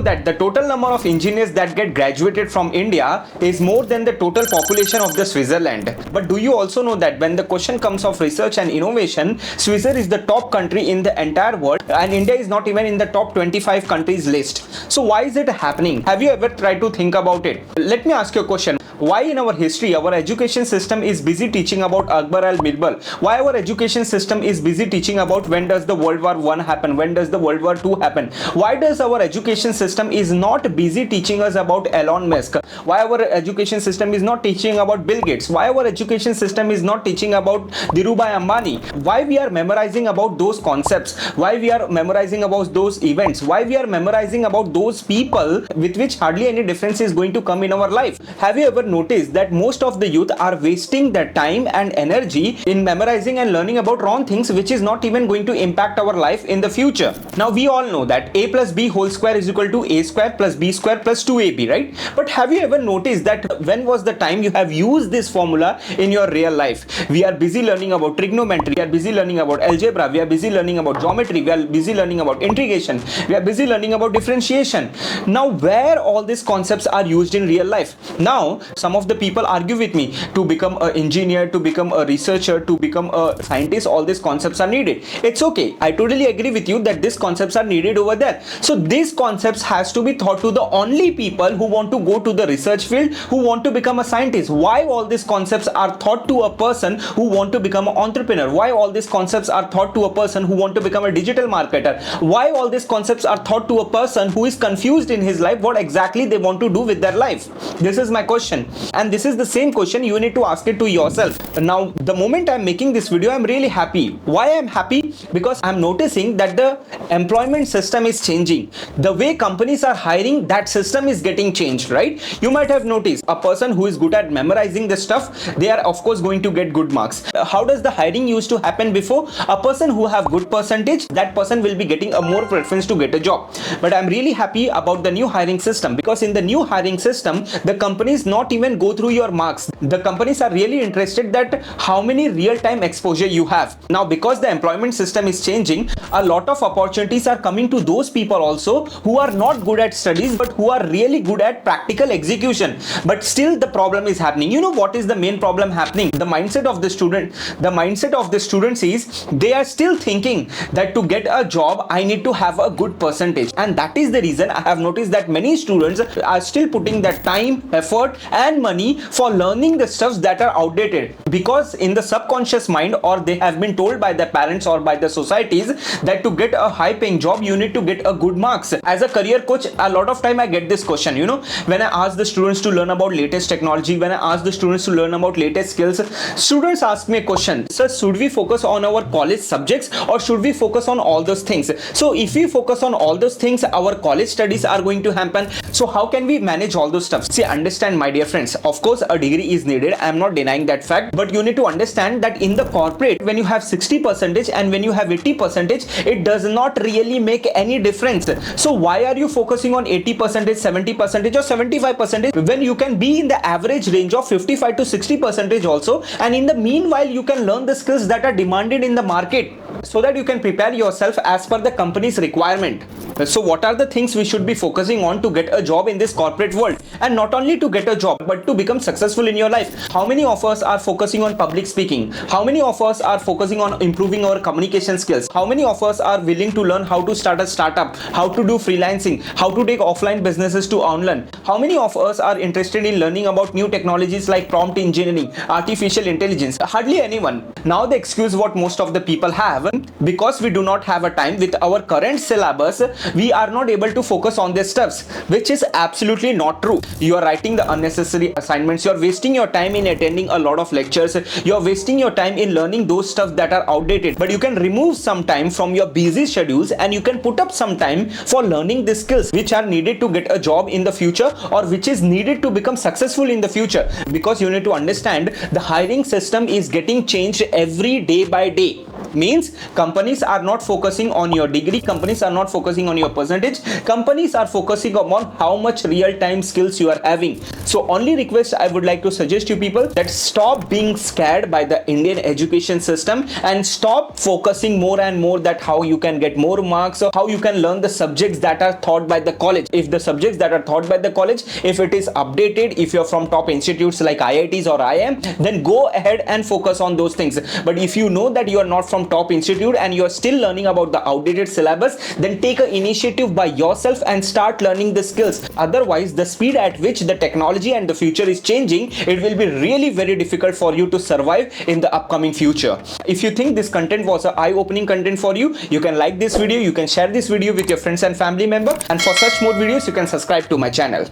that the total number of engineers that get graduated from India is more than the total population of the Switzerland. But do you also know that when the question comes of research and innovation, Switzerland is the top country in the entire world and India is not even in the top 25 countries list. So why is it happening? Have you ever tried to think about it? Let me ask you a question. Why in our history our education system is busy teaching about Akbar al-Birbal? Why our education system is busy teaching about when does the World War I happen? When does the World War II happen? Why does our education system is not busy teaching us about Elon Musk? Why our education system is not teaching about Bill Gates? Why our education system is not teaching about Dhirubhai Ambani? Why we are memorizing about those concepts? Why we are memorizing about those events? Why we are memorizing about those people with which hardly any difference is going to come in our life? Have you ever noticed that most of the youth are wasting their time and energy in memorizing and learning about wrong things which is not even going to impact our life in the future? Now we all know that a plus b whole square is equal to a square plus b square plus 2ab, right? But have you ever noticed that when was the time you have used this formula in your real life? We are busy learning about trigonometry, we are busy learning about algebra, we are busy learning about geometry, we are busy learning about integration, we are busy learning about differentiation. Now where all these concepts are used in real life? Now some of the people argue with me, to become an engineer, to become a researcher, to become a scientist, all these concepts are needed. It's okay, I totally agree with you that these concepts are needed over there. So these concepts has to be taught to the only people who want to go to the research field, who want to become a scientist. Why all these concepts are taught to a person who want to become an entrepreneur? Why all these concepts are taught to a person who want to become a digital marketer? Why all these concepts are taught to a person who is confused in his life what exactly they want to do with their life? This is my question, and this is the same question you need to ask it to yourself. Now the moment I'm making this video, I'm really happy. Why I'm happy? Because I'm noticing that the employment system is changing. The way companies are hiring, that system is getting changed, right? You might have noticed a person who is good at memorizing the stuff, they are of course going to get good marks. How does the hiring used to happen before? A person who have good percentage, that person will be getting a more preference to get a job. But I'm really happy about the new hiring system, because in the new hiring system, the companies not even go through your marks. The companies are really interested that how many real-time exposure you have. Now because the employment system is changing, a lot of opportunities are coming to those people also who are not good at studies but who are really good at practical execution. But still the problem is happening. You know what is the main problem happening? The mindset of the students is they are still thinking that to get a job I need to have a good percentage, and that is the reason I have noticed that many students are still putting that time, effort and money for learning the stuffs that are outdated, because in the subconscious mind, or they have been told by their parents or by the societies that to get a high paying job you need to get a good marks. As a career coach, a lot of time I get this question, you know, when I ask the students to learn about latest technology, when I ask the students to learn about latest skills, students ask me a question, sir, should we focus on our college subjects or should we focus on all those things? So if we focus on all those things, our college studies are going to happen. So how can we manage all those stuff? See, understand my dear friends, of course a degree is needed, I am not denying that fact, but you need to understand that in the corporate, when you have 60% and when you have 80%, it does not really make any difference. So why are you focusing on 80%, 70% or 75% when you can be in the average range of 55 to 60% also, and in the meanwhile you can learn the skills that are demanded in the market so that you can prepare yourself as per the company's requirement. So what are the things we should be focusing on to get a job in this corporate world? And not only to get a job, but to become successful in your life. How many of us are focusing on public speaking? How many of us are focusing on improving our communication skills? How many of us are willing to learn how to start a startup, how to do freelancing, how to take offline businesses to online? How many of us are interested in learning about new technologies like prompt engineering, artificial intelligence? Hardly anyone. Now the excuse what most of the people have, because we do not have a time with our current syllabus, we are not able to focus on these stuffs, which is absolutely not true. You are writing the unnecessary assignments, you are wasting your time in attending a lot of lectures, you are wasting your time in learning those stuff that are outdated. But you can remove some time from your busy schedules and you can put up some time for learning the skills which are needed to get a job in the future, or which is needed to become successful in the future. Because you need to understand the hiring system is getting changed every day by day. Means companies are not focusing on your degree, companies are not focusing on your percentage, companies are focusing on how much real-time skills you are having. So only request I would like to suggest you people that stop being scared by the Indian education system and stop focusing more and more that how you can get more marks or how you can learn the subjects that are taught by the college. If the subjects that are taught by the college, if it is updated, if you're from top institutes like IITs or IIM, then go ahead and focus on those things. But if you know that you are not from top institute and you are still learning about the outdated syllabus, then take an initiative by yourself and start learning the skills. Otherwise, the speed at which the technology and the future is changing, it will be really very difficult for you to survive in the upcoming future. If you think this content was an eye-opening content for you, you can like this video, you can share this video with your friends and family member, and for such more videos you can subscribe to my channel.